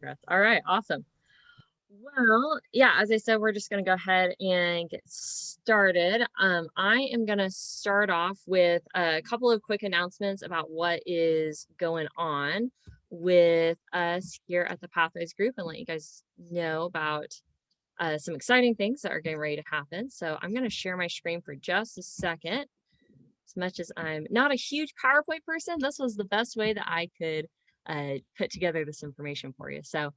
progress. All right, awesome. Well, yeah, as I said, we're just going to go ahead and get started. I am going to start off with a couple of quick announcements about what is going on with us here at the Pathwayz group and let you guys know about some exciting things that are getting ready to happen. So I'm going to share my screen for just a second. As much as I'm not a huge PowerPoint person, this was the best way that I could put together this information for you. So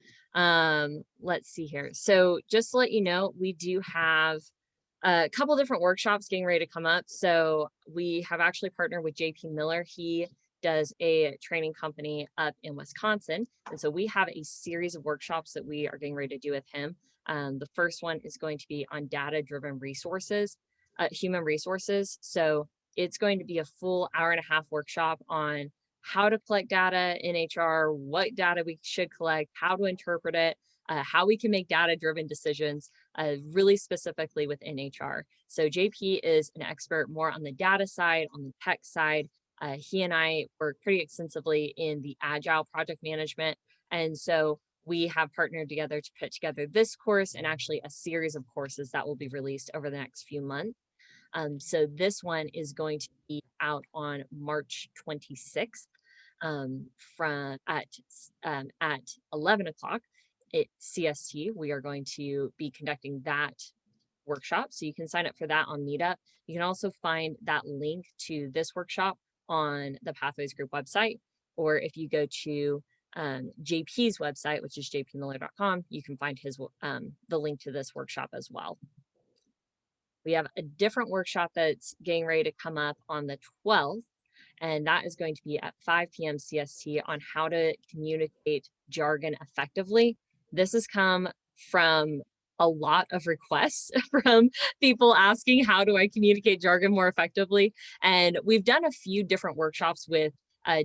let's see here. So just to let you know, we do have a couple different workshops getting ready to come up. So we have actually partnered with JP Miller. He does a training company up in Wisconsin. And so we have a series of workshops that we are getting ready to do with him. The first one is going to be on data-driven resources, human resources. So it's going to be a full hour-and-a-half workshop on how to collect data in HR, what data we should collect, how to interpret it, how we can make data-driven decisions, really specifically within HR. So JP is an expert more on the data side, on the tech side. He and I work pretty extensively in the agile project management. And so we have partnered together to put together this course and actually a series of courses that will be released over the next few months. So this one is going to be out on March 26th from at 11 o'clock at CST. We are going to be conducting that workshop. So you can sign up for that on Meetup. You can also find that link to this workshop on the Pathwayz group website, or if you go to JP's website, which is jpmiller.com, you can find his the link to this workshop as well. We have a different workshop that's getting ready to come up on the 12th, and that is going to be at 5 p.m. CST on how to communicate jargon effectively. This has come from a lot of requests from people asking, how do I communicate jargon more effectively? And we've done a few different workshops with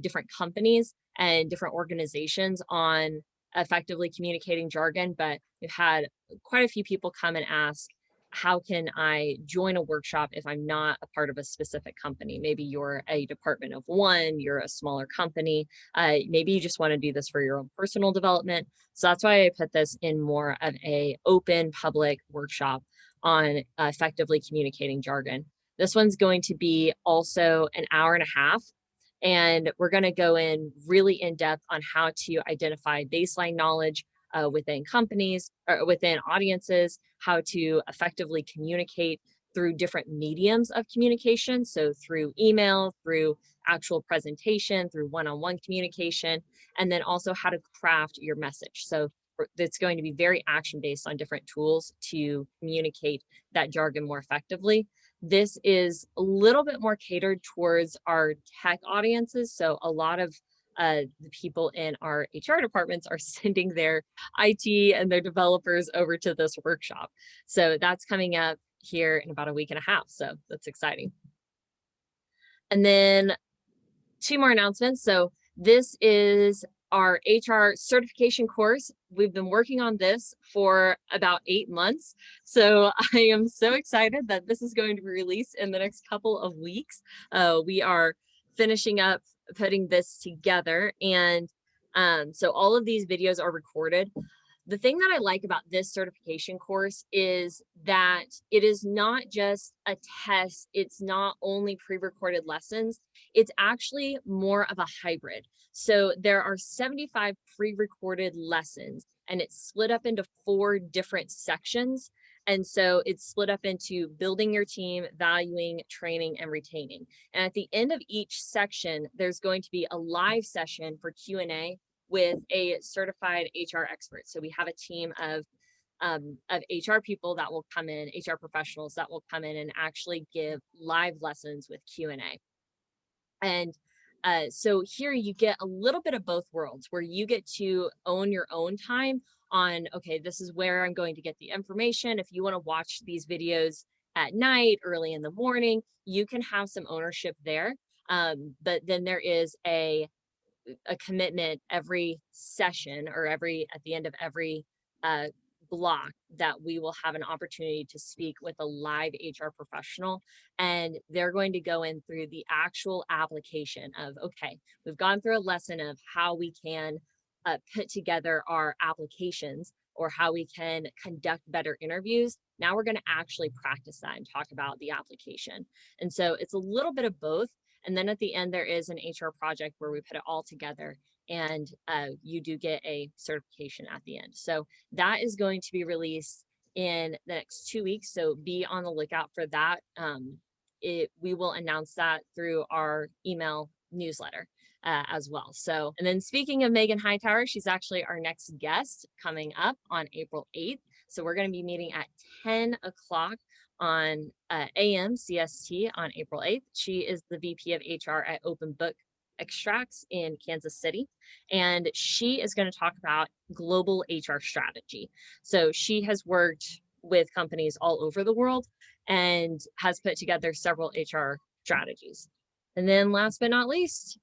different companies and different organizations on effectively communicating jargon, but we've had quite a few people come and ask, how can I join a workshop if I'm not a part of a specific company? Maybe you're a department of one, you're a smaller company. Maybe you just want to do this for your own personal development. So that's why I put this in more of a open public workshop on effectively communicating jargon. This one's going to be also an hour and a half. And we're going to go in really in depth on how to identify baseline knowledge within companies or within audiences, how to effectively communicate through different mediums of communication. So through email, through actual presentation, through one-on-one communication, and then also how to craft your message. So it's going to be very action-based on different tools to communicate that jargon more effectively. This is a little bit more catered towards our tech audiences. So a lot of the people in our HR departments are sending their IT and their developers over to this workshop. So that's coming up here in about a week and a half. So that's exciting. And then two more announcements. So this is our HR certification course. We've been working on this for about 8 months. So I am so excited that this is going to be released in the next couple of weeks. We are finishing up putting this together. And so all of these videos are recorded. The thing that I like about this certification course is that it is not just a test. It's not only pre-recorded lessons. It's actually more of a hybrid. So there are 75 pre-recorded lessons, and it's split up into 4 different sections. And so it's split up into building your team, valuing, training, and retaining. And at the end of each section, there's going to be a live session for Q&A with a certified HR expert. So we have a team of HR people that will come in, HR professionals that will come in and actually give live lessons with Q&A. And so here you get a little bit of both worlds, where you get to own your own time on, okay, this is where I'm going to get the information. If you want to watch these videos at night, early in the morning, you can have some ownership there. But then there is a commitment every session, or at the end of every block, that we will have an opportunity to speak with a live HR professional, and they're going to go in through the actual application of, okay, we've gone through a lesson of how we can put together our applications or how we can conduct better interviews. Now we're going to actually practice that and talk about the application. And so it's a little bit of both. And then at the end, there is an HR project where we put it all together, and you do get a certification at the end. So that is going to be released in the next 2 weeks. So be on the lookout for that. We will announce that through our email newsletter as well. So, and then speaking of Megan Hightower, she's actually our next guest coming up on April 8th. So we're going to be meeting at 10 o'clock on AM CST on April 8th. She is the VP of HR at Open Book Extracts in Kansas City, and she is going to talk about global HR strategy. So she has worked with companies all over the world and has put together several HR strategies. And then last but not least,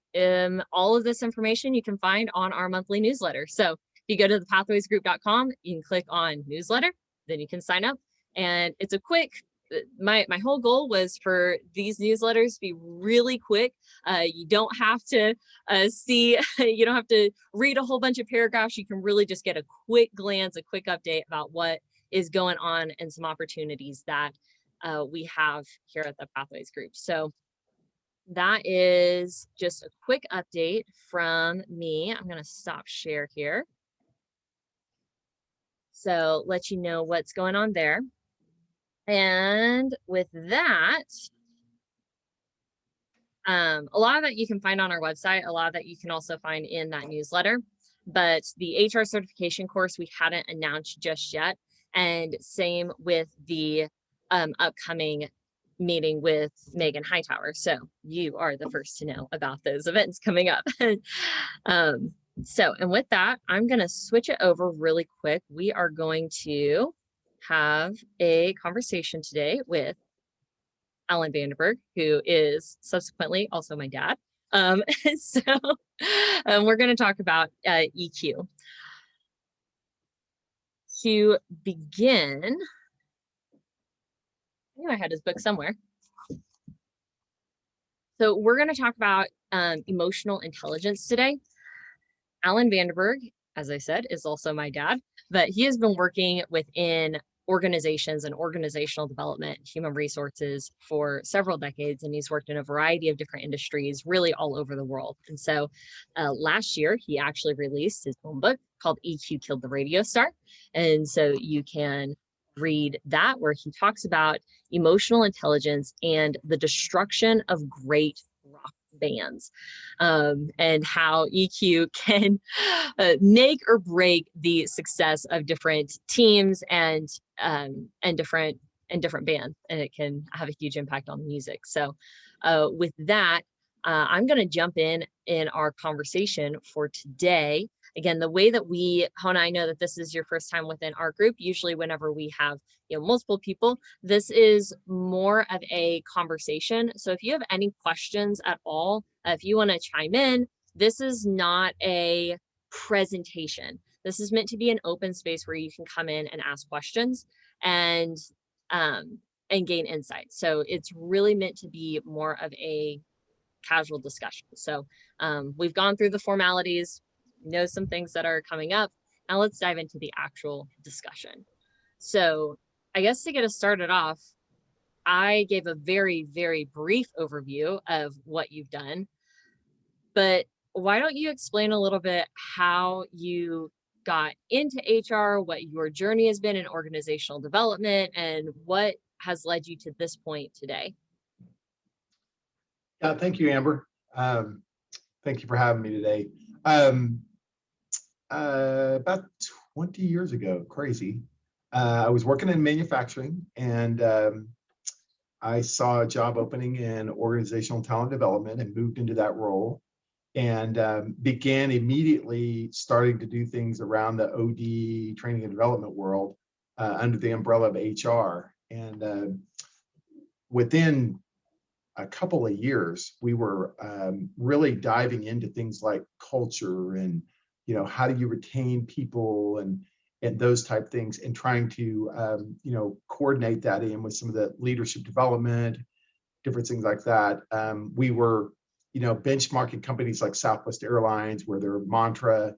all of this information you can find on our monthly newsletter. So if you go to the pathwayzgroup.com, you can click on newsletter, then you can sign up. And it's a quick, my whole goal was for these newsletters to be really quick. You don't have to you don't have to read a whole bunch of paragraphs. You can really just get a quick glance, a quick update about what is going on and some opportunities that we have here at the Pathwayz Group. So that is just a quick update from me. I'm going to stop share here. So let you know what's going on there. And with that, a lot of that you can find on our website, a lot of that you can also find in that newsletter. But the HR certification course we hadn't announced just yet. And same with the upcoming meeting with Megan Hightower. So you are the first to know about those events coming up. And with that, I'm going to switch it over really quick. We are going to have a conversation today with Alan Vanderburg, who is subsequently also my dad. So we're going to talk about EQ. To begin, I knew I had his book somewhere. So we're going to talk about emotional intelligence today. Alan Vanderburg, as I said, is also my dad, but he has been working within organizations and organizational development, human resources for several decades, and he's worked in a variety of different industries, really all over the world. And so last year, he actually released his own book called EQ Killed the Radio Star. And so you can read that, where he talks about emotional intelligence and the destruction of great rock bands, and how EQ can make or break the success of different teams and different bands, and it can have a huge impact on the music. So with that, I'm going to jump in our conversation for today. Again, the way that Hona, I know that this is your first time within our group. Usually whenever we have multiple people, this is more of a conversation. So if you have any questions at all, if you want to chime in, this is not a presentation. This is meant to be an open space where you can come in and ask questions and gain insight. So it's really meant to be more of a casual discussion. So we've gone through the formalities, know some things that are coming up. Now let's dive into the actual discussion. So I guess to get us started off, I gave a very, very brief overview of what you've done, but why don't you explain a little bit how you got into HR, what your journey has been in organizational development, and what has led you to this point today? Yeah, thank you, Amber. Thank you for having me today. About 20 years ago, crazy, I was working in manufacturing, and I saw a job opening in organizational talent development and moved into that role, and began immediately starting to do things around the OD training and development world under the umbrella of HR. And within a couple of years, we were really diving into things like culture and, how do you retain people and those type things, and trying to, coordinate that in with some of the leadership development, different things like that. We were, benchmarking companies like Southwest Airlines, where their mantra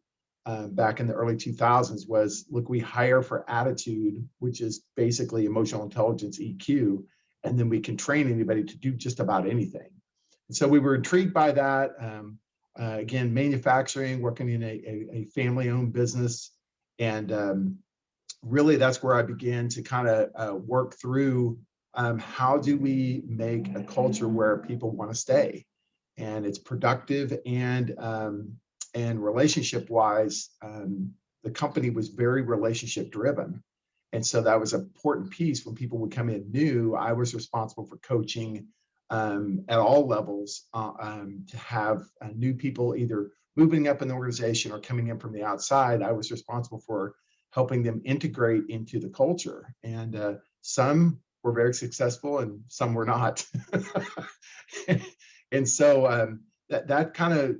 back in the early 2000s was, look, we hire for attitude, which is basically emotional intelligence, EQ, and then we can train anybody to do just about anything. And so we were intrigued by that. Again, manufacturing, working in a family-owned business. And really that's where I began to kind of work through how do we make a culture where people want to stay, and it's productive and relationship-wise, the company was very relationship-driven. And so that was an important piece. When people would come in new, I was responsible for coaching at all levels to have new people either moving up in the organization or coming in from the outside. I was responsible for helping them integrate into the culture. And some were very successful and some were not. And so that's kind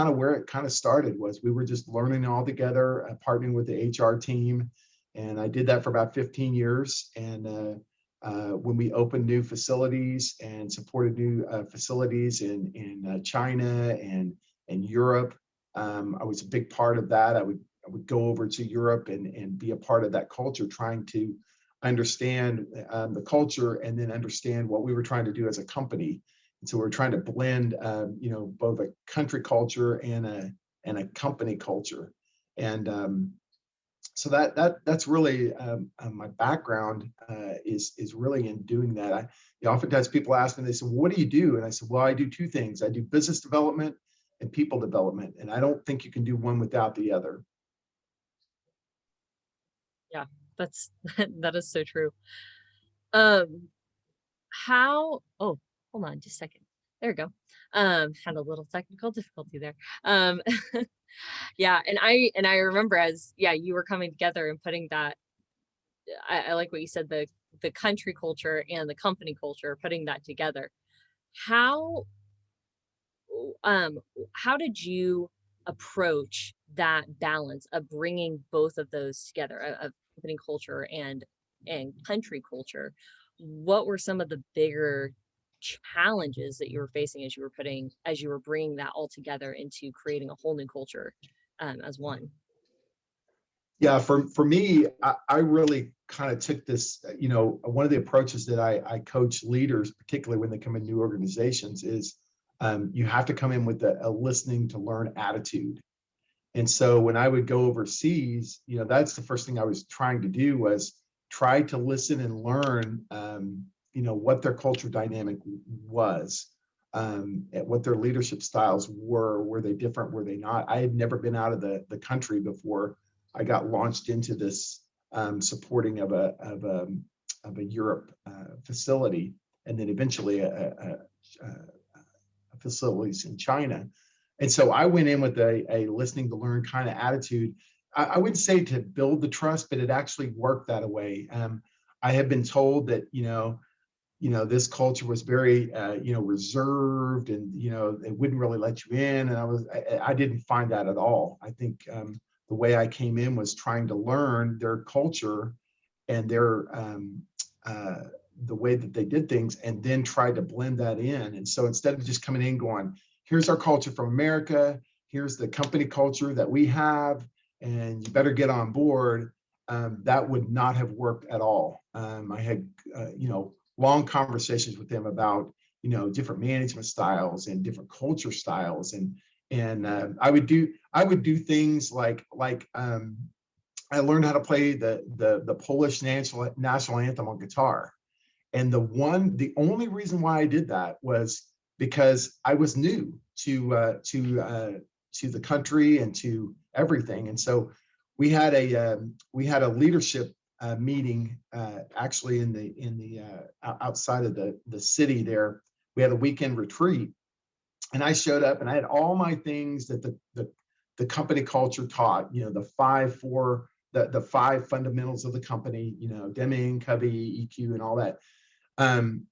of where it kind of started. Was we were just learning all together, partnering with the HR team. And I did that for about 15 years. And when we opened new facilities and supported new facilities in China and Europe, I was a big part of that. I would go over to Europe and be a part of that culture, trying to understand the culture and then understand what we were trying to do as a company. And so we're trying to blend, both a country culture and a company culture. And so that's really my background is really in doing that. Oftentimes people ask me, they say, well, what do you do? And I said, well, I do two things. I do business development and people development. And I don't think you can do one without the other. Yeah, that is so true. Um, oh, hold on just a second. There we go. Had a little technical difficulty there. Yeah, and I remember you were coming together and putting that, I like what you said, the country culture and the company culture, putting that together. How um how did you approach that balance of bringing both of those together, of company culture and country culture? What were some of the bigger challenges that you were facing as you were bringing that all together into creating a whole new culture as one? Yeah, for me, I really kind of took this, one of the approaches that I coach leaders, particularly when they come in new organizations, is you have to come in with a listening to learn attitude. And so when I would go overseas, that's the first thing I was trying to do, was try to listen and learn, what their culture dynamic was, what their leadership styles were they different, were they not? I had never been out of the country before I got launched into this supporting of a Europe facility, and then eventually a facilities in China. And so I went in with a listening to learn kind of attitude. I wouldn't say to build the trust, but it actually worked that way. I had been told that, this culture was very, reserved, and, they wouldn't really let you in. And I didn't find that at all. I think the way I came in was trying to learn their culture and their, the way that they did things, and then tried to blend that in. And so instead of just coming in going, here's our culture from America, here's the company culture that we have, and you better get on board, that would not have worked at all. I had, long conversations with them about, different management styles and different culture styles. And I would do things like I learned how to play the Polish national anthem on guitar. And the only reason why I did that was because I was new to the country and to everything. And so we had a leadership meeting actually in the outside of the city there. We had a weekend retreat, and I showed up and I had all my things that the company culture taught, the five fundamentals of the company, Deming, Covey, EQ, and all that.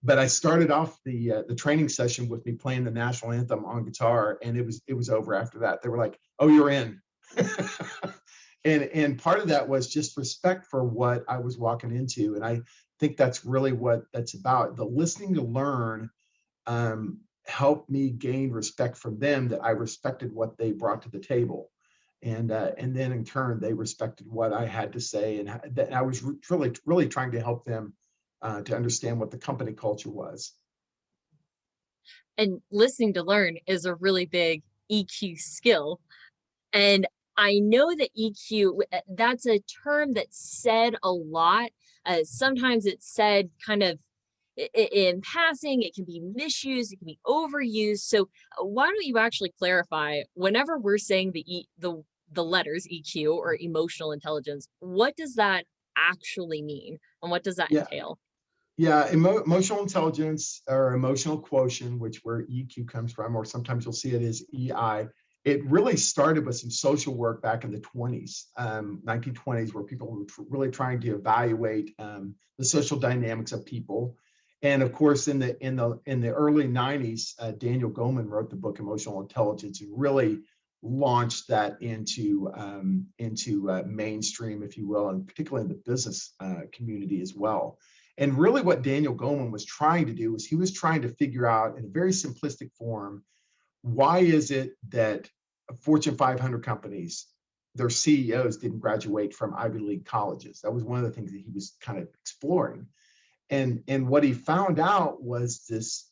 But I started off the training session with me playing the national anthem on guitar, and it was over after that. They were like, "Oh, you're in." And part of that was just respect for what I was walking into. And I think that's really what that's about. The listening to learn helped me gain respect from them, that I respected what they brought to the table. And then in turn, they respected what I had to say. And that I was really trying to help them to understand what the company culture was. And listening to learn is a really big EQ skill. And I know that EQ, that's a term that's said a lot. Sometimes it's said kind of in passing, it can be misused, it can be overused. So why don't you actually clarify whenever we're saying the letters EQ or emotional intelligence, what does that actually mean? And what does that Yeah. entail? Yeah, emotional intelligence or emotional quotient, which where EQ comes from, or sometimes you'll see it as EI. It really started with some social work back in the 20s, 1920s, where people were really trying to evaluate the social dynamics of people. And of course, in the early 90s, Daniel Goleman wrote the book Emotional Intelligence and really launched that into mainstream, if you will, and particularly in the business community as well. And really what Daniel Goleman was trying to do was he was trying to figure out in a very simplistic form, why is it that Fortune 500 companies, their CEOs didn't graduate from Ivy League colleges? That was one of the things that he was kind of exploring. And what he found out was this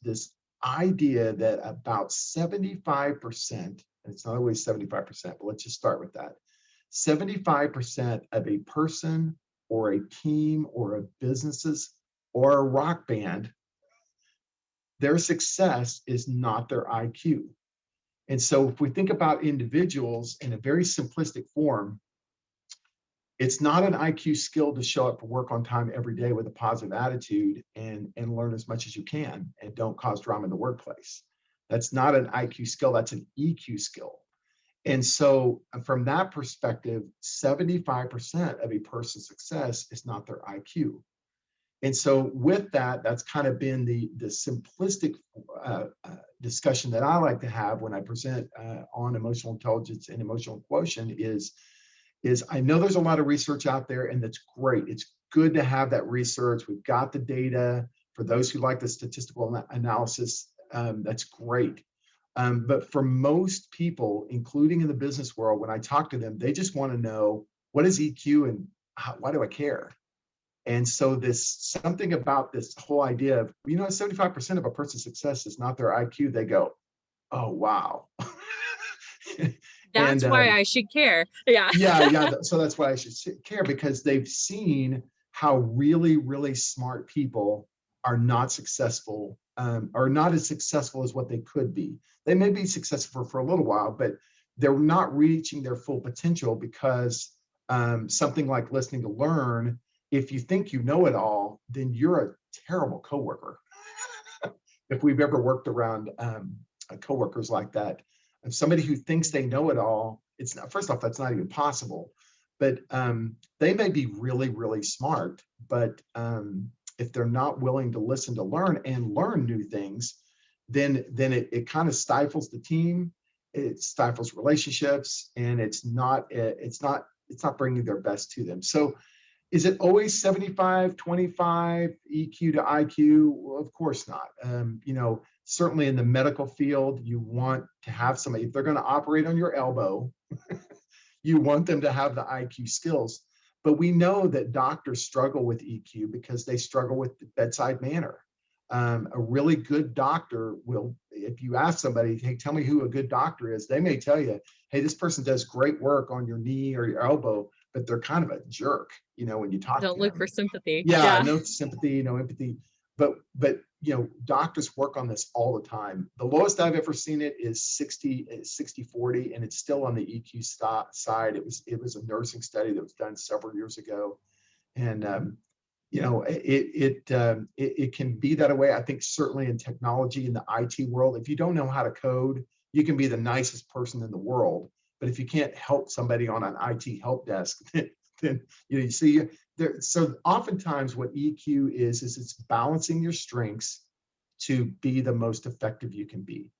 idea that about 75%, and it's not always 75%, but let's just start with that. 75% of a person or a team or a businesses or a rock band, their success is not their IQ. And so if we think about individuals in a very simplistic form, it's not an IQ skill to show up for work on time every day with a positive attitude and learn as much as you can and don't cause drama in the workplace. That's not an IQ skill, that's an EQ skill. And so from that perspective, 75% of a person's success is not their IQ. And so with that, that's kind of been the simplistic discussion that I like to have when I present on emotional intelligence and emotional quotient is I know there's a lot of research out there, and that's great. It's good to have that research. We've got the data. For those who like the statistical analysis, that's great. But for most people, including in the business world, when I talk to them, they just want to know, what is EQ and why do I care? And so something about this whole idea of, 75% of a person's success is not their IQ. They go, oh, wow. That's why I should care. Yeah. Yeah. So that's why I should care, because they've seen how really, really smart people are not successful, or not as successful as what they could be. They may be successful for a little while, but they're not reaching their full potential because something like listening to learn, if you think you know it all, then you're a terrible coworker. If we've ever worked around coworkers like that, if somebody who thinks they know it all, it's not, first off, that's not even possible. But they may be really, really smart, but if they're not willing to listen to learn and learn new things, then it kind of stifles the team, it stifles relationships, and it's not bringing their best to them. So is it always 75, 25 EQ to IQ? Well, of course not. Certainly in the medical field, you want to have somebody, if they're going to operate on your elbow, you want them to have the IQ skills. But we know that doctors struggle with EQ because they struggle with the bedside manner. A really good doctor will, if you ask somebody, hey, tell me who a good doctor is, they may tell you, hey, this person does great work on your knee or your elbow, but they're kind of a jerk, when you talk to them. Don't look for sympathy. Yeah, no sympathy, no empathy. But doctors work on this all the time. The lowest I've ever seen it is 60-40, and it's still on the EQ side. It was a nursing study that was done several years ago, and it can be that way. I think certainly in technology, in the IT world, if you don't know how to code, you can be the nicest person in the world, but if you can't help somebody on an IT help desk, then you see there. So oftentimes what EQ is it's balancing your strengths to be the most effective you can be.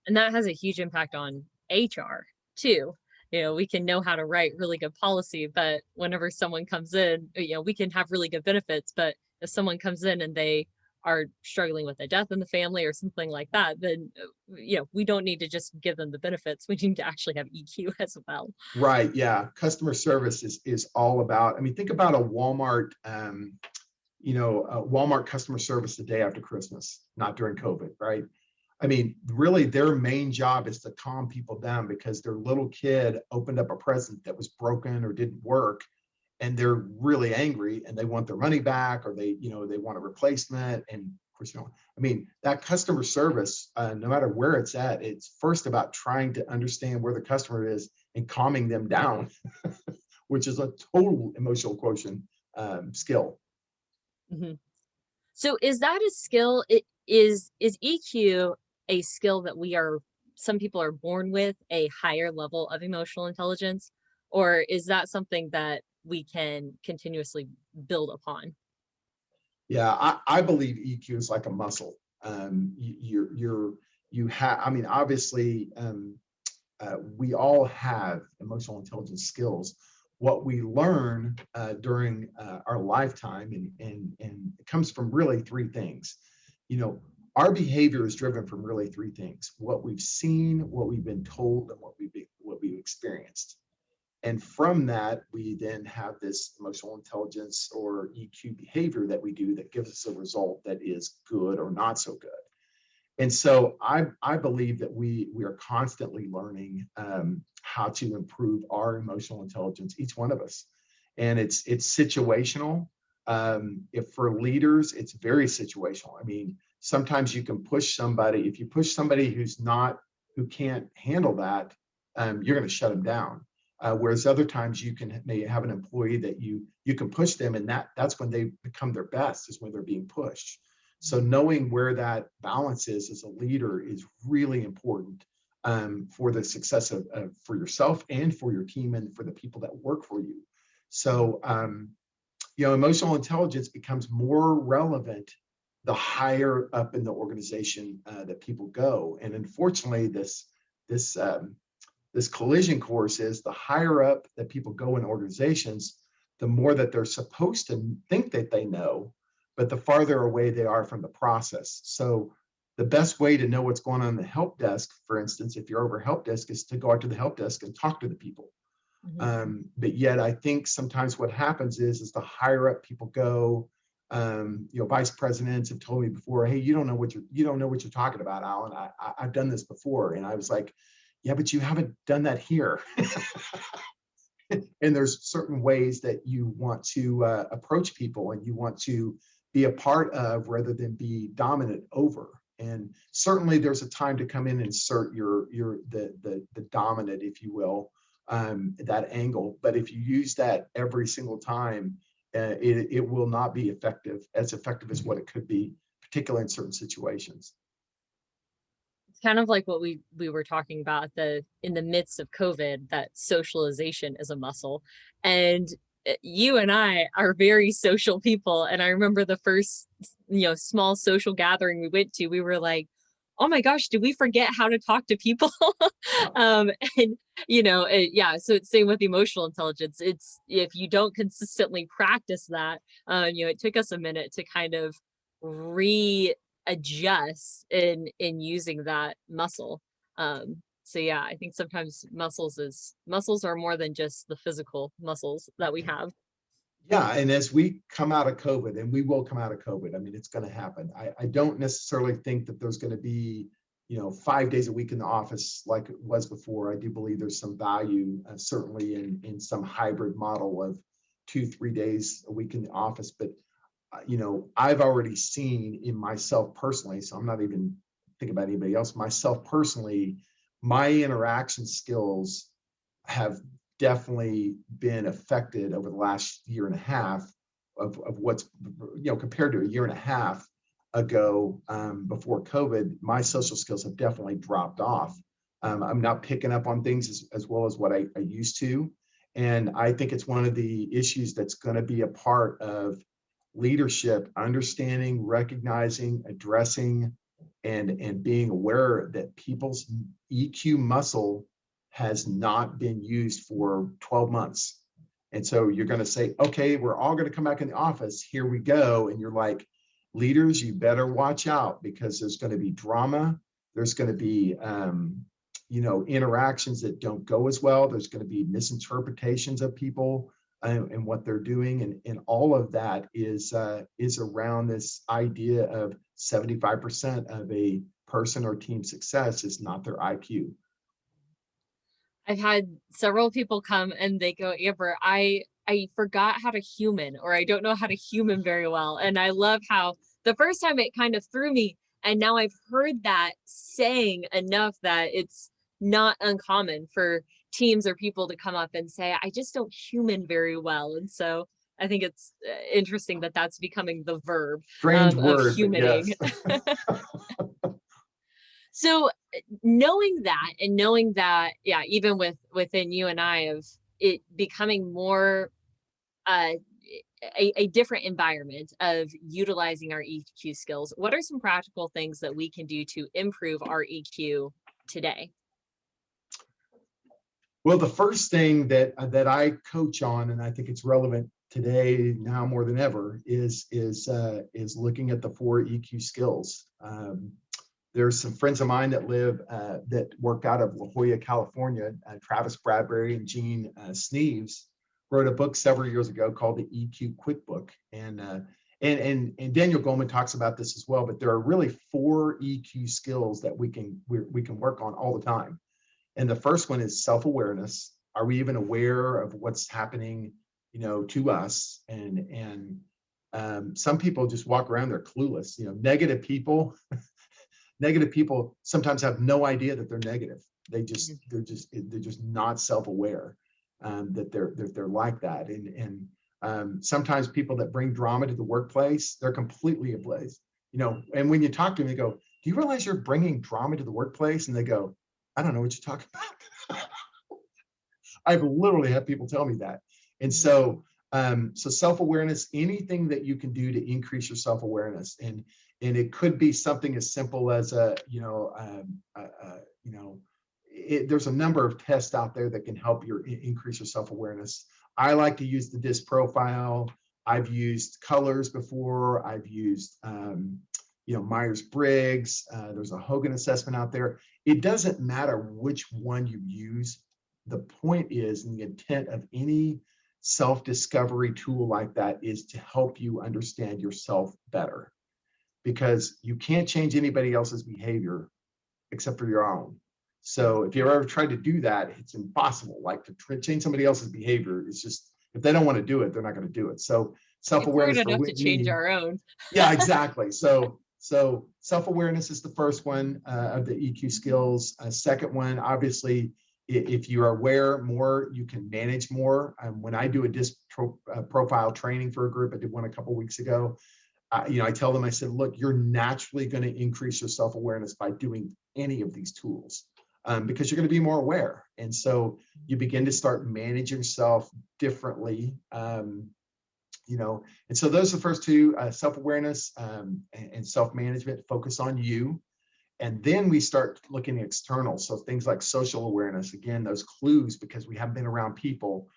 And that has a huge impact on HR too. We can know how to write really good policy, but whenever someone comes in, we can have really good benefits, but if someone comes in and they are struggling with a death in the family or something like that, then we don't need to just give them the benefits. We need to actually have EQ as well. Right. Yeah. Customer service is all about, I mean, think about a Walmart, a Walmart customer service the day after Christmas, not during COVID, right? I mean, really their main job is to calm people down because their little kid opened up a present that was broken or didn't work, and they're really angry and they want their money back, or they want a replacement. And of course, I mean, that customer service, no matter where it's at, it's first about trying to understand where the customer is and calming them down, which is a total emotional quotient skill. Mhm. So is that a skill? Is EQ a skill that some people are born with a higher level of emotional intelligence, or is that something that we can continuously build upon? Yeah, I believe EQ is like a muscle. You have, I mean, obviously, we all have emotional intelligence skills. What we learn during our lifetime, and it comes from really three things. Our behavior is driven from really three things: what we've seen, what we've been told, and what we've experienced. And from that, we then have this emotional intelligence or EQ behavior that we do that gives us a result that is good or not so good. And so I believe that we are constantly learning how to improve our emotional intelligence, each one of us. And it's situational. If for leaders, it's very situational. I mean, sometimes you can push somebody. If you push somebody who can't handle that, you're going to shut them down. Whereas other times you may have an employee that you can push them, and that's when they become their best, is when they're being pushed. So knowing where that balance is as a leader is really important for the success for yourself and for your team and for the people that work for you. So emotional intelligence becomes more relevant the higher up in the organization that people go. And unfortunately, this collision course is the higher up that people go in organizations, the more that they're supposed to think that they know, but the farther away they are from the process. So the best way to know what's going on in the help desk, for instance, if you're over help desk, is to go out to the help desk and talk to the people. But yet I think sometimes what happens is the higher up people go, vice presidents have told me before, hey, you don't know what you're talking about, Alan. I've done this before. And I was like, yeah, but you haven't done that here. And there's certain ways that you want to approach people and you want to be a part of rather than be dominant over. And certainly there's a time to come in and insert the dominant, if you will, that angle. But if you use that every single time, it will not be as effective as what it could be, particularly in certain situations. It's kind of like what we were talking about in the midst of COVID, that socialization is a muscle. And you and I are very social people. And I remember the first, small social gathering we went to, we were like, oh my gosh, did we forget how to talk to people? And yeah, so it's same with emotional intelligence. It's, if you don't consistently practice that, it took us a minute to kind of readjust in using that muscle. So yeah, I think sometimes muscles are more than just the physical muscles that we have. Yeah, and as we come out of COVID, and we will come out of COVID, I mean, it's going to happen. I don't necessarily think that there's going to be, 5 days a week in the office like it was before. I do believe there's some value, certainly in some hybrid model of 2-3 days a week in the office. But I've already seen in myself personally, so I'm not even thinking about anybody else. Myself personally, my interaction skills have definitely been affected over the last year and a half of what's, compared to a year and a half ago before COVID. My social skills have definitely dropped off. I'm not picking up on things as well as what I used to. And I think it's one of the issues that's going to be a part of leadership: understanding, recognizing, addressing, and being aware that people's EQ muscle has not been used for 12 months. And so you're going to say, okay, we're all going to come back in the office. Here we go. And you're like, Leaders, you better watch out, because there's going to be drama. There's going to be, interactions that don't go as well. There's going to be misinterpretations of people and what they're doing. And all of that is around this idea of 75% of a person or team success is not their IQ. I've had several people come and they go, Amber, I forgot how to human, or I don't know how to human very well. And I love how the first time it kind of threw me, and now I've heard that saying enough that it's not uncommon for teams or people to come up and say, I just don't human very well. And so I think it's interesting that that's becoming the verb Strange of word, but humaning. yes. So knowing that, and knowing that, yeah, even within you and I, of it becoming more uh, a different environment of utilizing our EQ skills, what are some practical things that we can do to improve our EQ today? Well, the first thing that I coach on, and I think it's relevant today now more than ever, is looking at the 4 EQ skills. There's some friends of mine that work out of La Jolla, California. Travis Bradbury and Gene Sneeves wrote a book several years ago called the EQ Quick Book, and Daniel Goleman talks about this as well. But there are really 4 EQ skills that we can work on all the time. And the first one is self-awareness. Are we even aware of what's happening, to us? And some people just walk around, they're clueless. Negative people sometimes have no idea that they're negative. They're just not self-aware that they're like that. And sometimes people that bring drama to the workplace, they're completely ablaze. And when you talk to them, you go, do you realize you're bringing drama to the workplace? And they go, I don't know what you're talking about. I've literally had people tell me that. And so self-awareness, anything that you can do to increase your self-awareness, and it could be something as simple as there's a number of tests out there that can help increase your self-awareness. I like to use the DISC profile. I've used colors before. I've used Myers-Briggs. There's a Hogan assessment out there. It doesn't matter which one you use. The point is, and the intent of any self-discovery tool like that is to help you understand yourself better, because you can't change anybody else's behavior except for your own. So if you ever tried to do that, it's impossible. Like, to change somebody else's behavior, it's just, if they don't want to do it, they're not going to do it. So self-awareness It's hard enough to change our own. Yeah, exactly. So self-awareness is the first one of the EQ skills. Second one, obviously, if you are aware more, you can manage more. When I do a DISC profile training for a group, I did one a couple of weeks ago. I tell them, I said, look, you're naturally going to increase your self-awareness by doing any of these tools, because you're going to be more aware. And so you begin to start managing yourself differently. And so those are the first 2, self-awareness and self-management. Focus on you. And then we start looking external. So things like social awareness, again, those clues, because we haven't been around people.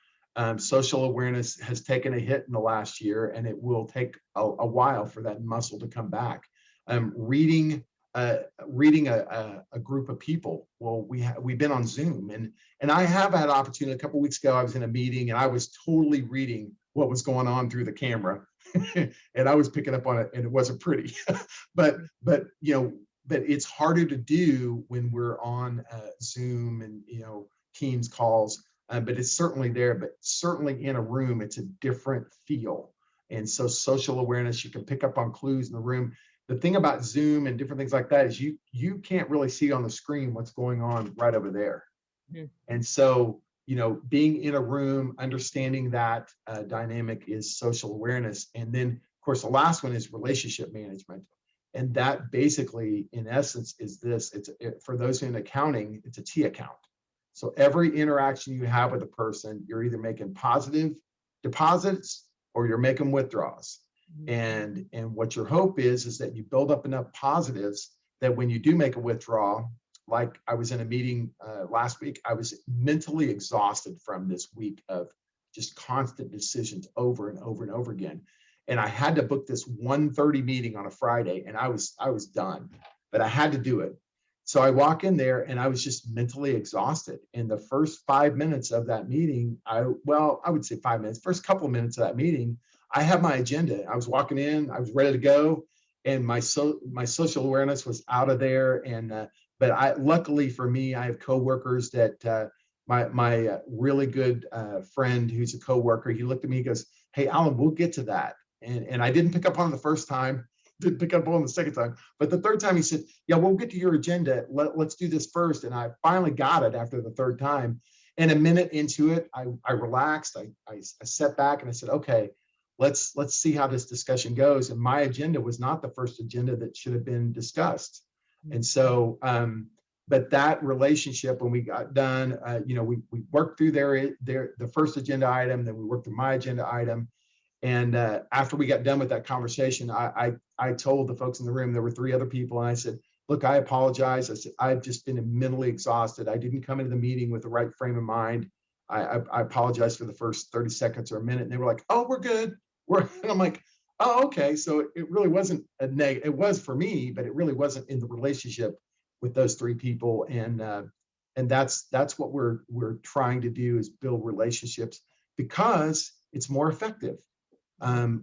Social awareness has taken a hit in the last year, and it will take a while for that muscle to come back. Reading a group of people. Well, we've been on Zoom, and I have had opportunity. A couple of weeks ago, I was in a meeting, and I was totally reading what was going on through the camera, and I was picking up on it, and it wasn't pretty. but it's harder to do when we're on Zoom and Teams calls. But it's certainly there. But certainly in a room, it's a different feel. And so social awareness, you can pick up on clues in the room. The thing about Zoom and different things like that is you can't really see on the screen what's going on right over there. Mm-hmm. And so, being in a room, understanding that dynamic is social awareness. And then, of course, the last one is relationship management. And that basically, in essence, is this. For those in accounting, it's a T account. So every interaction you have with a person, you're either making positive deposits or you're making withdrawals. And what your hope is that you build up enough positives that when you do make a withdrawal, like I was in a meeting last week, I was mentally exhausted from this week of just constant decisions over and over and over again. And I had to book this 1:30 meeting on a Friday, and I was done, but I had to do it. So I walk in there and I was just mentally exhausted. In the first 5 minutes of that meeting, I would say 5 minutes, first couple of minutes of that meeting, I had my agenda. I was walking in, I was ready to go, and my social awareness was out of there. And but luckily for me, I have coworkers that my really good friend who's a coworker, he looked at me, he goes, "Hey, Alan, we'll get to that." And I didn't pick up on it the first time, didn't pick up on the second time, but the third time he said, "Yeah, we'll get to your agenda. Let's do this first." And I finally got it after the third time. And a minute into it, I relaxed. I sat back and I said, "Okay, let's see how this discussion goes." And my agenda was not the first agenda that should have been discussed. And so, but that relationship, when we got done, we worked through the first agenda item, then we worked through my agenda item. And after we got done with that conversation, I told the folks in the room, there were 3 other people, and I said, "Look, I apologize." I said, "I've just been mentally exhausted. I didn't come into the meeting with the right frame of mind. I apologize for the first 30 seconds or a minute." And they were like, "Oh, we're good." And I'm like, "Oh, okay." So it really wasn't a negative. It was for me, but it really wasn't in the relationship with those 3 people. And that's what we're trying to do, is build relationships, because it's more effective.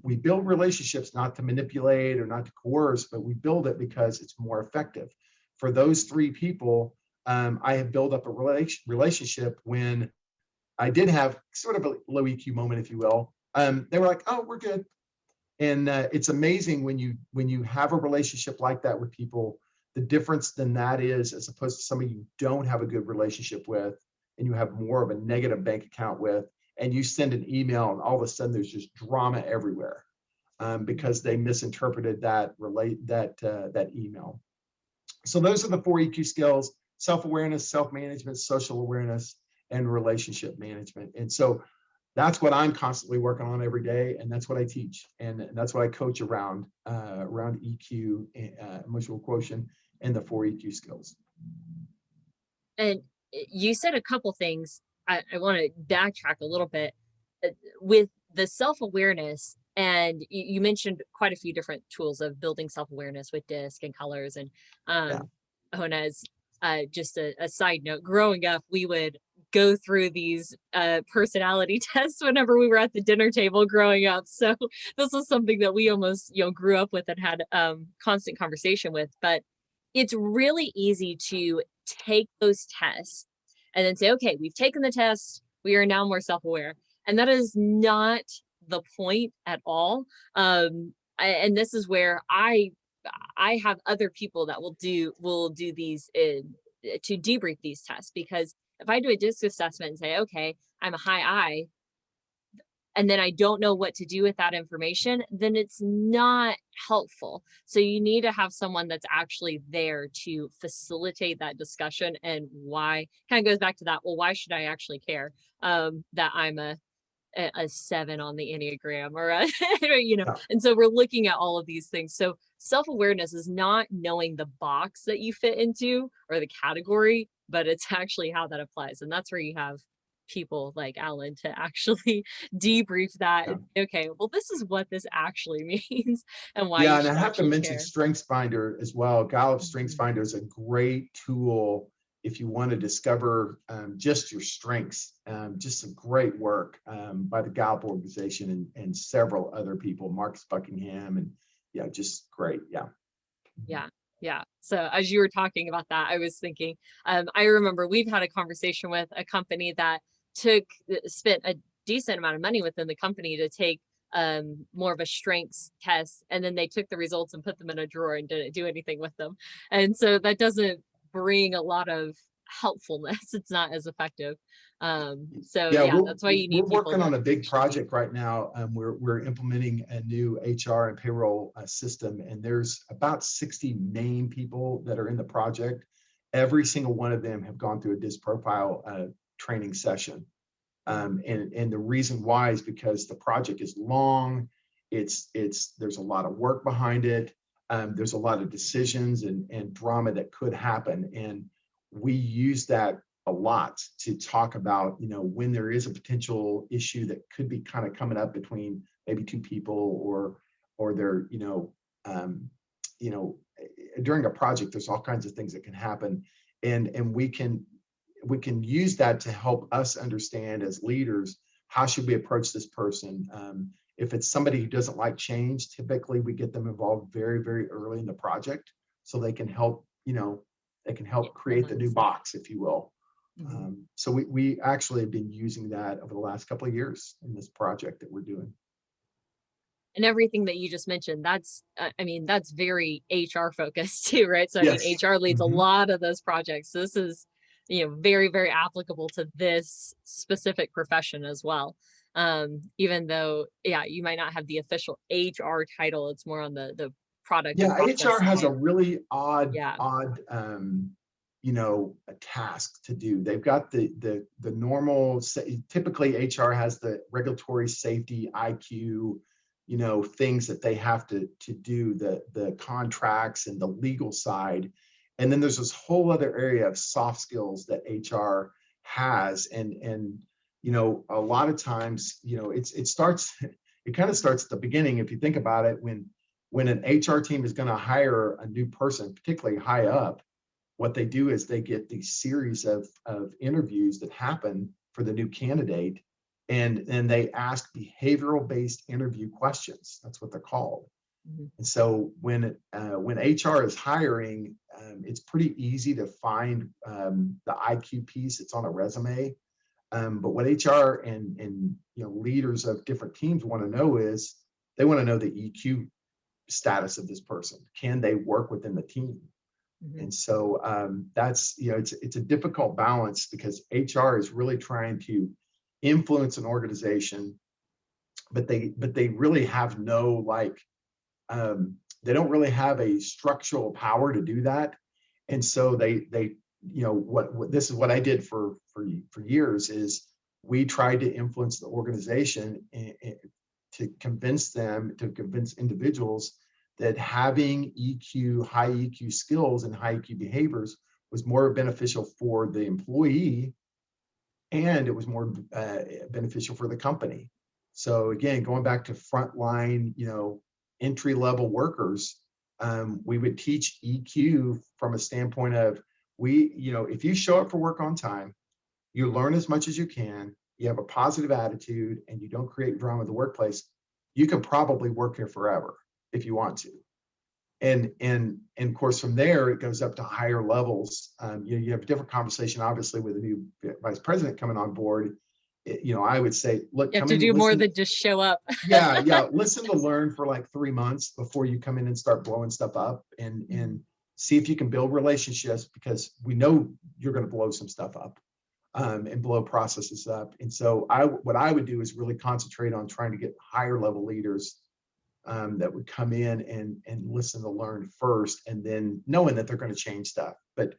We build relationships not to manipulate or not to coerce, but we build it because it's more effective. For those 3 people, I have built up a relationship when I did have sort of a low EQ moment, if you will. They were like, "Oh, we're good." And it's amazing when you have a relationship like that with people, the difference than that is, as opposed to somebody you don't have a good relationship with and you have more of a negative bank account with, and you send an email and all of a sudden there's just drama everywhere because they misinterpreted that email. So those are the 4 EQ skills: self-awareness, self-management, social awareness, and relationship management. And so that's what I'm constantly working on every day, and that's what I teach, and that's what I coach around EQ, emotional quotient, and the 4 EQ skills. And you said a couple things. I want to backtrack a little bit with the self-awareness. And you mentioned quite a few different tools of building self-awareness with DISC and colors. And Hona's, just a side note, growing up, we would go through these personality tests whenever we were at the dinner table growing up. So this was something that we almost grew up with and had constant conversation with. But it's really easy to take those tests and then say, okay, we've taken the test, we are now more self-aware. And that is not the point at all. And this is where I have other people that will do these to debrief these tests, because if I do a DISC assessment and say, okay, I'm a high I, and then I don't know what to do with that information, then it's not helpful. So you need to have someone that's actually there to facilitate that discussion. And why, kind of goes back to that, well, why should I actually care that I'm a 7 on the Enneagram, or and so we're looking at all of these things. So self-awareness is not knowing the box that you fit into or the category, but it's actually how that applies. And that's where you have people like Alan to actually debrief that. Okay, well, this is what this actually means and why. And I have to mention Strengthsfinder as well. Gallup Strengthsfinder is a great tool if you want to discover just your strengths. Just some great work by the Gallup organization and several other people, Marcus Buckingham, and just great. Yeah. So as you were talking about that, I was thinking, I remember we've had a conversation with a company that spent a decent amount of money within the company to take more of a strengths test, and then they took the results and put them in a drawer and didn't do anything with them. And so that doesn't bring a lot of helpfulness. It's not as effective. That's why you need. We're working on a big project right now. We're implementing a new HR and payroll system, and there's about 60 main people that are in the project. Every single one of them have gone through a DISC profile training session. And the reason why is because the project is long. There's a lot of work behind it. There's a lot of decisions and drama that could happen. And we use that a lot to talk about, when there is a potential issue that could be kind of coming up between maybe two people, or they're, um, during a project, there's all kinds of things that can happen, and we can use that to help us understand as leaders, how should we approach this person. If it's somebody who doesn't like change, typically we get them involved very, very early in the project, so they can help, create the new box, if you will. So we actually have been using that over the last couple of years in this project that we're doing. And everything that you just mentioned, that's, I mean, that's very HR focused too, right? So, I mean, Yes. HR leads a lot of those projects. So this is, very, very applicable to this specific profession as well. Even though, yeah, you might not have the official HR title, it's more on the product and Yeah, process HR has a side. really odd, Yeah. a task to do. They've got the normal, typically HR has the regulatory safety, IQ, things that they have to do, the contracts and the legal side. And then there's this whole other area of soft skills that HR has. And a lot of times, it kind of starts at the beginning. If you think about it, when an HR team is going to hire a new person, particularly high up, what they do is they get these series of interviews that happen for the new candidate, and they ask behavioral based interview questions. That's what they're called. And so when HR is hiring, it's pretty easy to find the IQ piece. It's on a resume. But what HR and leaders of different teams want to know is, they want to know the EQ status of this person. Can they work within the team? And so that's, it's a difficult balance, because HR is really trying to influence an organization, but they really have no, they don't really have a structural power to do that. And so they what this is what I did for years, is we tried to influence the organization to convince individuals that having high EQ skills and high EQ behaviors was more beneficial for the employee, and it was more beneficial for the company. So again, going back to frontline, entry-level workers, we would teach EQ from a standpoint of, if you show up for work on time, you learn as much as you can, you have a positive attitude, and you don't create drama in the workplace, you can probably work here forever if you want to. And of course, from there, it goes up to higher levels. You have a different conversation, obviously, with a new vice president coming on board. I would say, look, you have to do more than just show up. yeah, listen to learn for like 3 months before you come in and start blowing stuff up, and see if you can build relationships, because we know you're going to blow some stuff up, and blow processes up. And so what I would do is really concentrate on trying to get higher level leaders that would come in and listen to learn first, and then knowing that they're going to change stuff. But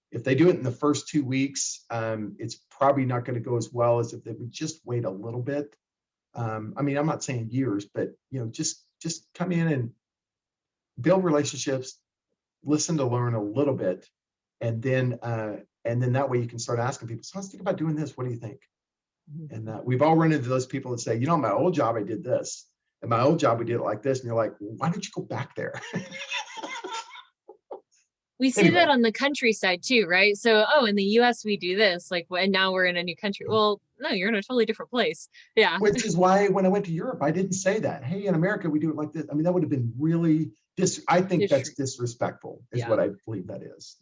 if they do it in the first 2 weeks, it's probably not going to go as well as if they would just wait a little bit. I mean, I'm not saying years, but just come in and build relationships, listen to learn a little bit, and then that way you can start asking people, so I was thinking about doing this, what do you think? And we've all run into those people that say, my old job I did this, and my old job we did it like this, and you're like, well, why don't you go back there? We see that on the countryside too, right? So, in the US we do this, and now we're in a new country. Well, no, you're in a totally different place. Yeah. Which is why when I went to Europe, I didn't say that. Hey, in America, we do it like this. I mean, that would have been really I think that's disrespectful, is what I believe that is.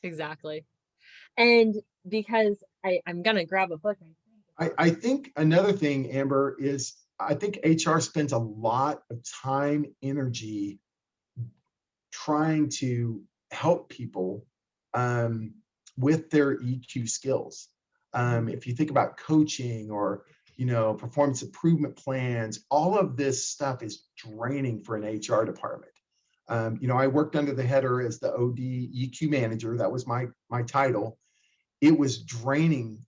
Exactly. And because I'm going to grab a book. I think another thing, Amber, is I think HR spends a lot of time, energy trying to help people with their EQ skills. If you think about coaching or performance improvement plans, all of this stuff is draining for an HR department. I worked under the header as the OD EQ manager. That was my title. It was draining.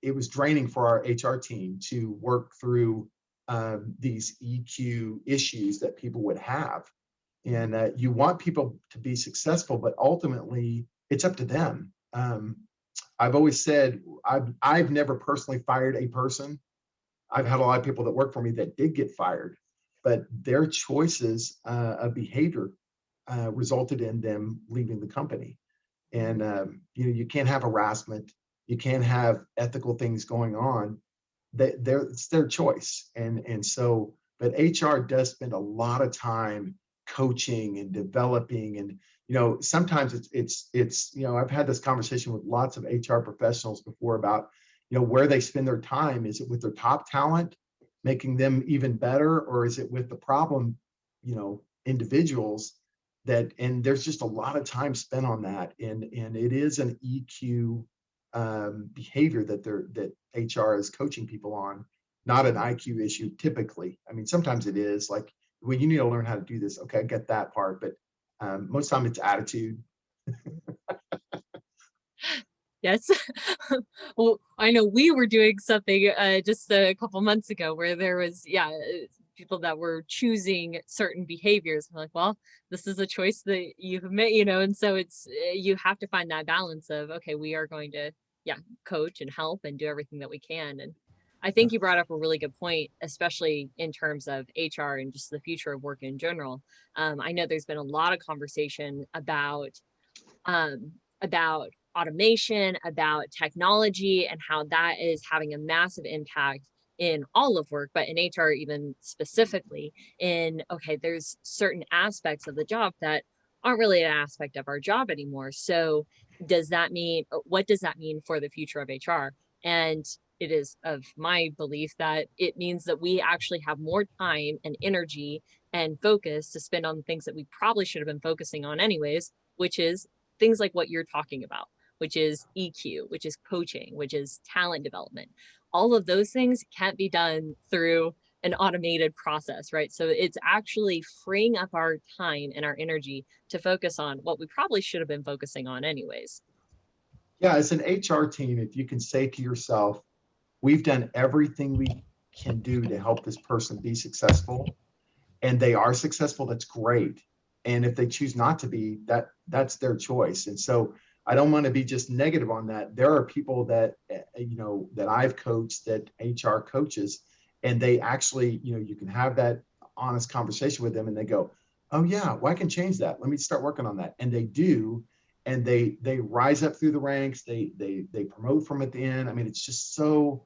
It was draining for our HR team to work through these EQ issues that people would have. And you want people to be successful, but ultimately it's up to them. I've always said I've never personally fired a person. I've had a lot of people that work for me that did get fired, but their choices of behavior resulted in them leaving the company. And you can't have harassment, you can't have ethical things going on. It's their choice, and so. But HR does spend a lot of time coaching and developing, and sometimes it's I've had this conversation with lots of HR professionals before about where they spend their time. Is it with their top talent, making them even better, or is it with the problem individuals that, and there's just a lot of time spent on that, and it is an EQ behavior that HR is coaching people on, not an IQ issue typically. I mean, sometimes it is like, well, you need to learn how to do this. Okay, I get that part, but most time it's attitude. Yes. Well, I know we were doing something just a couple months ago where there was, people that were choosing certain behaviors. I'm like, well, this is a choice that you have made, and so it's you have to find that balance of, okay, we are going to, coach and help and do everything that we can. And I think you brought up a really good point, especially in terms of HR and just the future of work in general. I know there's been a lot of conversation about automation, about technology, and how that is having a massive impact in all of work, but in HR even specifically, in, okay, there's certain aspects of the job that aren't really an aspect of our job anymore. So does that mean, what does that mean for the future of HR? And it is of my belief that it means that we actually have more time and energy and focus to spend on things that we probably should have been focusing on anyways, which is things like what you're talking about, which is EQ, which is coaching, which is talent development. All of those things can't be done through an automated process, right? So it's actually freeing up our time and our energy to focus on what we probably should have been focusing on anyways. Yeah, as an HR team, if you can say to yourself, we've done everything we can do to help this person be successful, and they are successful, that's great. And if they choose not to be, that's their choice. And so I don't want to be just negative on that. There are people that that I've coached, that HR coaches, and they actually, you can have that honest conversation with them, and they go, oh yeah, well, I can change that, let me start working on that. And they do, and they rise up through the ranks, they promote from within. I mean, it's just so,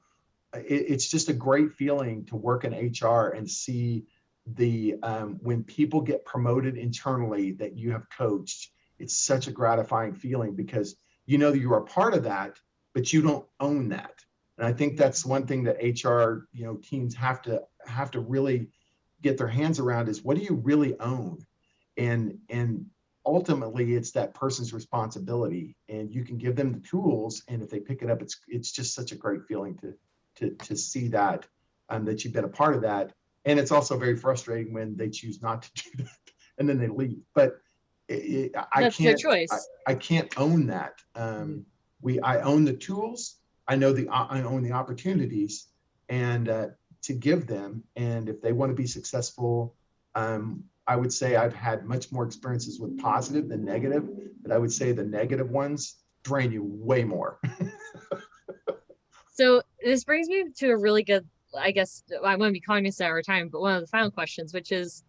it's just a great feeling to work in HR and see the when people get promoted internally that you have coached. It's such a gratifying feeling, because that you are part of that, but you don't own that. And I think that's one thing that HR teams have to really get their hands around, is what do you really own? And ultimately it's that person's responsibility, and you can give them the tools, and if they pick it up, it's just such a great feeling to see that that you've been a part of that. And it's also very frustrating when they choose not to do that and then they leave. But That's their choice. I can't own that. I own the tools. I own the opportunities, and to give them. And if they want to be successful, I would say I've had much more experiences with positive than negative, but I would say the negative ones drain you way more. So this brings me to a really good, I guess I want to be cognizant of our time, but one of the final questions, which is,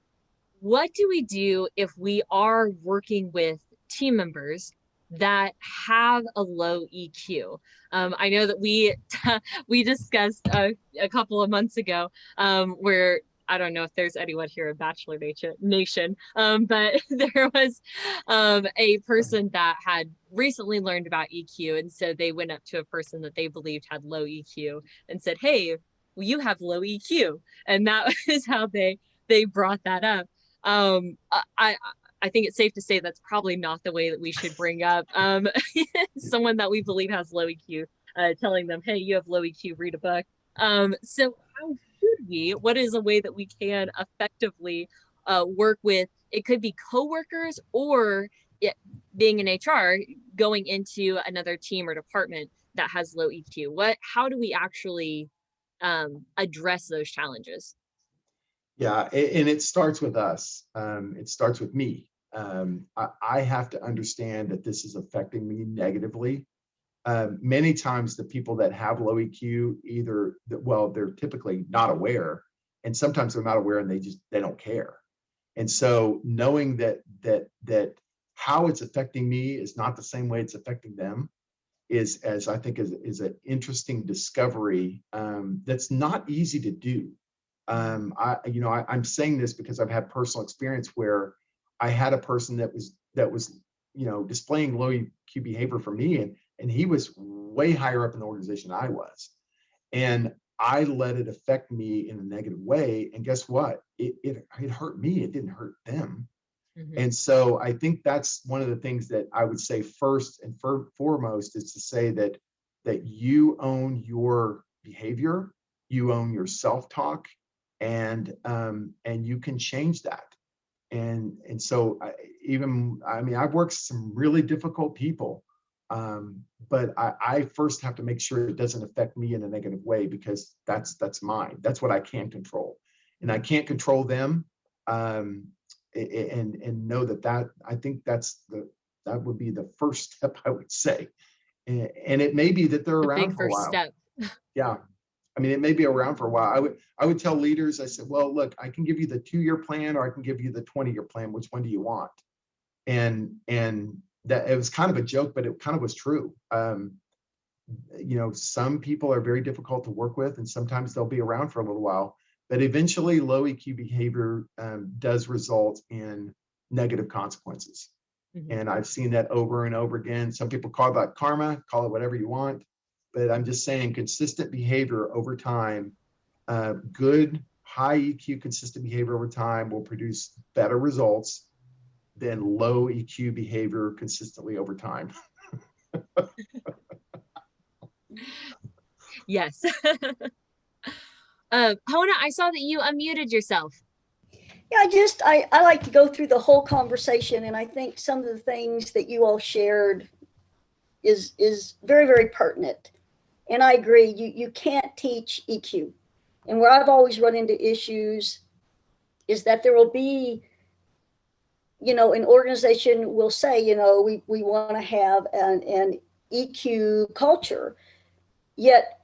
what do we do if we are working with team members that have a low EQ? I know that we we discussed a couple of months ago where, I don't know if there's anyone here in Bachelor Nation, but there was a person that had recently learned about EQ. And so they went up to a person that they believed had low EQ and said, hey, well, you have low EQ. And that is how they brought that up. I think it's safe to say that's probably not the way that we should bring up someone that we believe has low EQ, telling them, hey, you have low EQ, read a book. So how should we, what is a way that we can effectively work with, it could be coworkers, or being in HR, going into another team or department that has low EQ? How do we actually address those challenges? Yeah, and it starts with us. It starts with me. I have to understand that this is affecting me negatively, Many times the people that have low EQ well, they're typically not aware, and sometimes they're not aware and they don't care. And so knowing that how it's affecting me is not the same way it's affecting them is an interesting discovery that's not easy to do. I'm saying this because I've had personal experience where I had a person that was displaying low EQ behavior for me, and he was way higher up in the organization than I was, and I let it affect me in a negative way. And guess what? It hurt me. It didn't hurt them. Mm-hmm. And so I think that's one of the things that I would say first and foremost is to say that you own your behavior, you own your self-talk, and you can change that. And so I've worked with some really difficult people, but I first have to make sure it doesn't affect me in a negative way, because that's mine. That's what I can control, and I can't control them. And know that I think that would be the first step, I would say. And it may be that they're around for a while. Step. Yeah. It may be around for a while. I would tell leaders, I said, well, look, I can give you the 2-year plan, or I can give you the 20-year plan. Which one do you want? And that it was kind of a joke, but it kind of was true. Some people are very difficult to work with, and sometimes they'll be around for a little while, but eventually low EQ behavior does result in negative consequences. Mm-hmm. And I've seen that over and over again. Some people call that karma, call it whatever you want. But I'm just saying consistent behavior over time, good, high EQ consistent behavior over time will produce better results than low EQ behavior consistently over time. Yes. Hona, I saw that you unmuted yourself. Yeah, I like to go through the whole conversation, and I think some of the things that you all shared is very, very pertinent. And I agree, you can't teach EQ. And where I've always run into issues is that there will be, an organization will say, we want to have an EQ culture, yet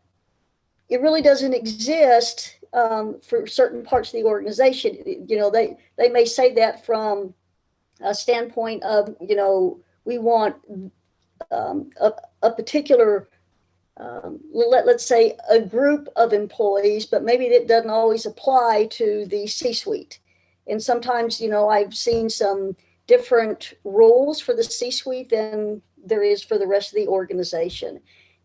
it really doesn't exist for certain parts of the organization. They may say that from a standpoint of, we want a particular let's say a group of employees, but maybe that doesn't always apply to the C-suite. And sometimes, I've seen some different rules for the C-suite than there is for the rest of the organization.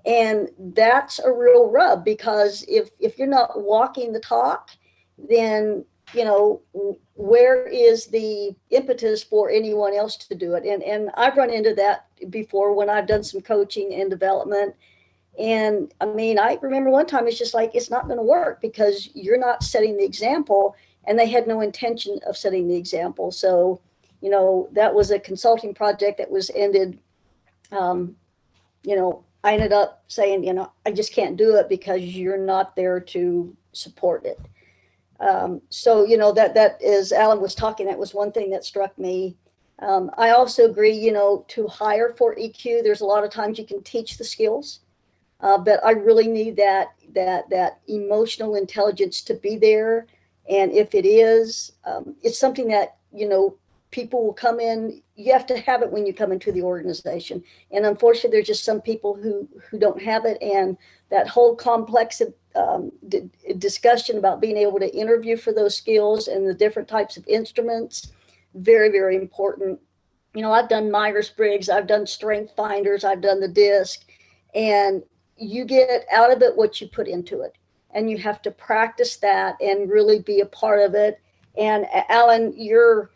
And that's a real rub, because if you're not walking the talk, then, where is the impetus for anyone else to do it? And I've run into that before when I've done some coaching and development. And I remember one time it's just like, it's not going to work because you're not setting the example, and they had no intention of setting the example. So, that was a consulting project that was ended. I ended up saying, I just can't do it because you're not there to support it. So, that as Alan was talking, that was one thing that struck me. I also agree, to hire for EQ, there's a lot of times you can teach the skills. But I really need that emotional intelligence to be there. And if it is, it's something that, people will come in. You have to have it when you come into the organization. And unfortunately, there's just some people who don't have it. And that whole complex discussion about being able to interview for those skills and the different types of instruments, very, very important. I've done Myers-Briggs, I've done Strengthsfinders, I've done the DISC, and you get out of it what you put into it, and you have to practice that and really be a part of it. And Alan, your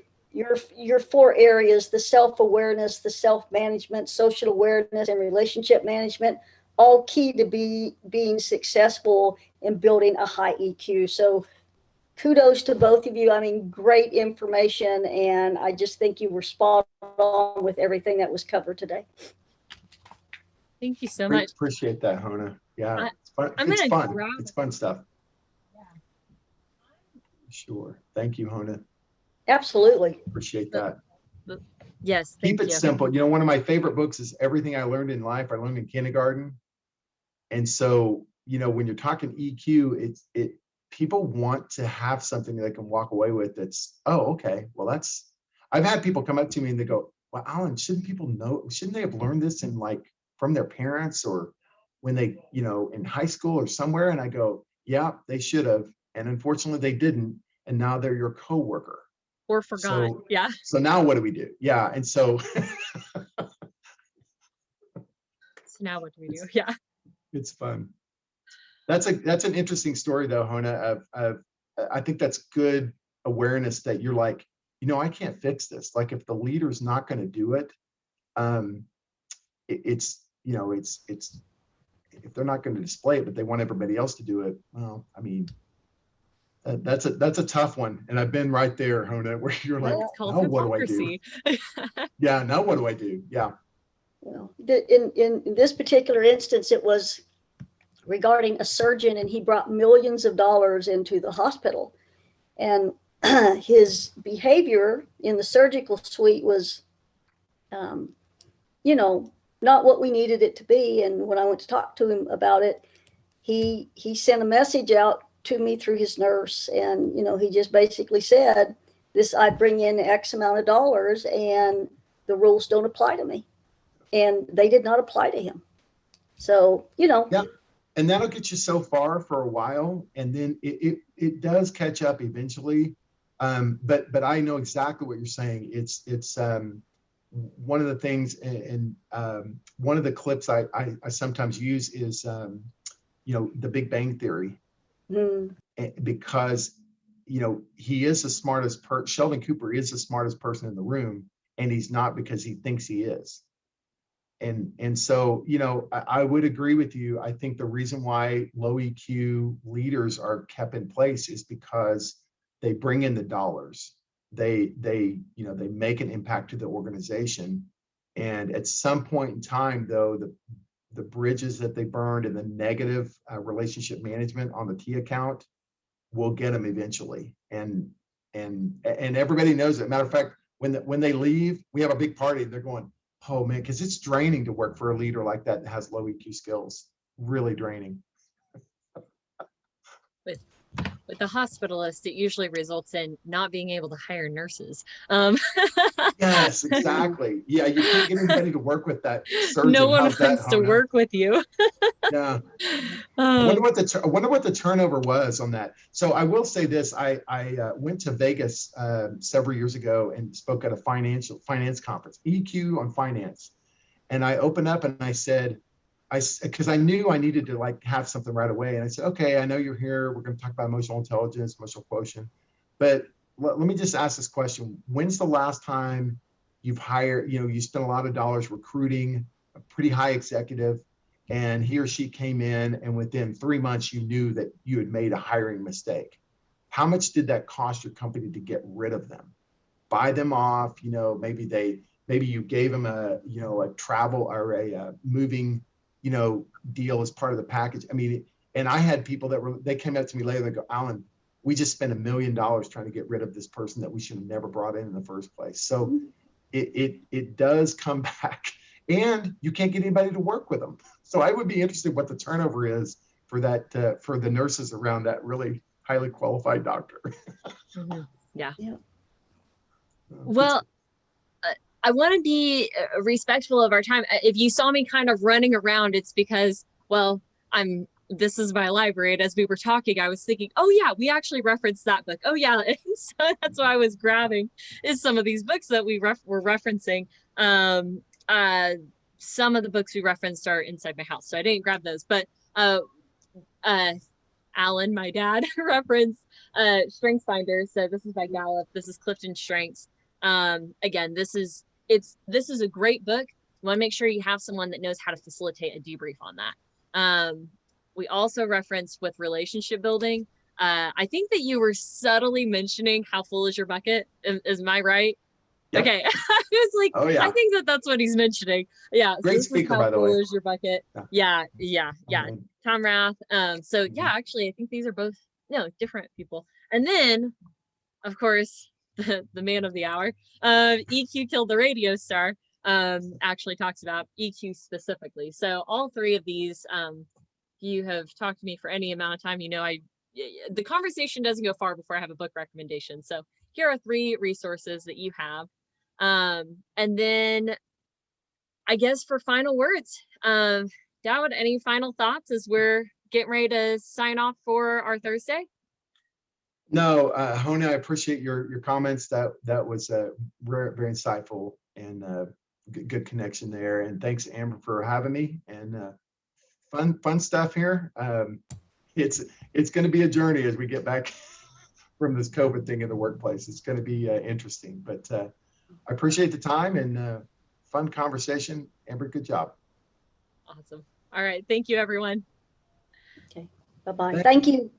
4 areas, the self-awareness, the self-management, social awareness, and relationship management, all key to being successful in building a high EQ. So kudos to both of you. Great information, and I just think you were spot on with everything that was covered today. Thank you so much. Appreciate that, Hona. Yeah, it's fun. It's fun. It's fun stuff. Yeah. Sure. Thank you, Hona. Absolutely. Appreciate that. Yes, Keep thank it you. simple. You know, one of my favorite books is Everything I Learned in Life, I Learned in Kindergarten. And so, you know, when you're talking EQ, people want to have something they can walk away with that's, oh, okay, well, that's, I've had people come up to me and they go, well, Alan, shouldn't people know, shouldn't they have learned this in like from their parents or when they, you know, in high school or somewhere? And I go, yeah, they should have. And unfortunately they didn't. And now they're your coworker. Or forgot. So, Yeah. so now what do we do? Yeah. And so, So now what do we do? Yeah. it's fun. That's an interesting story though, Hona, of I think that's good awareness that you're like, you know, I can't fix this. Like if the leader's not going to do it, it's, you know, it's if they're not going to display it, but they want everybody else to do it. Well, I mean, that's a tough one. And I've been right there, Hona, where you're like, It's called now what do I do? hypocrisy. Yeah, now what do I do? Yeah. Well, in this particular instance, it was regarding a surgeon, and he brought millions of dollars into the hospital. And his behavior in the surgical suite was, you know, not what we needed it to be. And when I went to talk to him about it, he sent a message out to me through his nurse. And, you know, he just basically said, this, I bring in X amount of dollars and the rules don't apply to me. And they did not apply to him. So, you know. Yeah. And that'll get you so far for a while. And then it does catch up eventually. But I know exactly what you're saying. It's one of the things, and one of the clips I sometimes use is, you know, the Big Bang Theory. Because, you know, he is the smartest Sheldon Cooper is the smartest person in the room, and he's not because he thinks he is. And so, you know, I would agree with you. I think the reason why low EQ leaders are kept in place is because they bring in the dollars. They you know, they make an impact to the organization. And at some point in time, though, the bridges that they burned and the negative relationship management on the T account will get them eventually. And everybody knows it. Matter of fact, when they leave, we have a big party. They're going, oh man, because it's draining to work for a leader like that has low EQ skills. Really draining. With the hospitalist, it usually results in not being able to hire nurses. Yes, exactly. Yeah, you can't get anybody to work with that surgeon. No one How's wants that, to Hona? work with you. Yeah. I wonder what the turnover was on that. So I will say this: I went to Vegas several years ago and spoke at a finance conference, EQ on finance, and I opened up and I said, because I knew I needed to like have something right away, and I said, okay, I know you're here. We're going to talk about emotional intelligence, emotional quotient, but let me just ask this question: when's the last time you've hired? You know, you spent a lot of dollars recruiting a pretty high executive, and he or she came in, and within 3 months, you knew that you had made a hiring mistake. How much did that cost your company to get rid of them? Buy them off? You know, maybe you gave them a, you know, a travel or a moving, you know, deal as part of the package. I mean, and I had people they came up to me later, they go, Alan, we just spent $1 million trying to get rid of this person that we should have never brought in the first place. So it does come back. And you can't get anybody to work with them. So I would be interested what the turnover is for that, for the nurses around that really highly qualified doctor. Mm-hmm. Yeah. Well, I want to be respectful of our time. If you saw me kind of running around, it's because, well, this is my library. And as we were talking, I was thinking, oh yeah, we actually referenced that book. Oh yeah. And so that's why I was grabbing is some of these books that we were referencing. Some of the books we referenced are inside my house, so I didn't grab those. But Alan, my dad, referenced Strengthsfinder. So this is by Gallup. This is Clifton Strengths. Again, this is a great book. You want to make sure you have someone that knows how to facilitate a debrief on that. We also referenced with relationship building. I think that you were subtly mentioning how full is your bucket. Is my right? Yep. Okay. I was like, oh, yeah. I think that's what he's mentioning. Yeah. Great so speaker, by the way. How full is your bucket? Yeah. Tom Rath. So yeah, actually, I think these are both different people. And then, of course, the man of the hour, EQ killed the radio star, actually talks about EQ specifically. So all three of these, you have talked to me for any amount of time, you know, the conversation doesn't go far before I have a book recommendation. So here are three resources that you have. And then I guess for final words, Dowd, any final thoughts as we're getting ready to sign off for our Thursday? No, Hona, I appreciate your comments. That was very, very insightful and good connection there. And thanks, Amber, for having me. And fun stuff here. It's going to be a journey as we get back from this COVID thing in the workplace. It's going to be interesting, but I appreciate the time and fun conversation. Amber, good job. Awesome. All right. Thank you, everyone. Okay. Bye-bye. Thank you.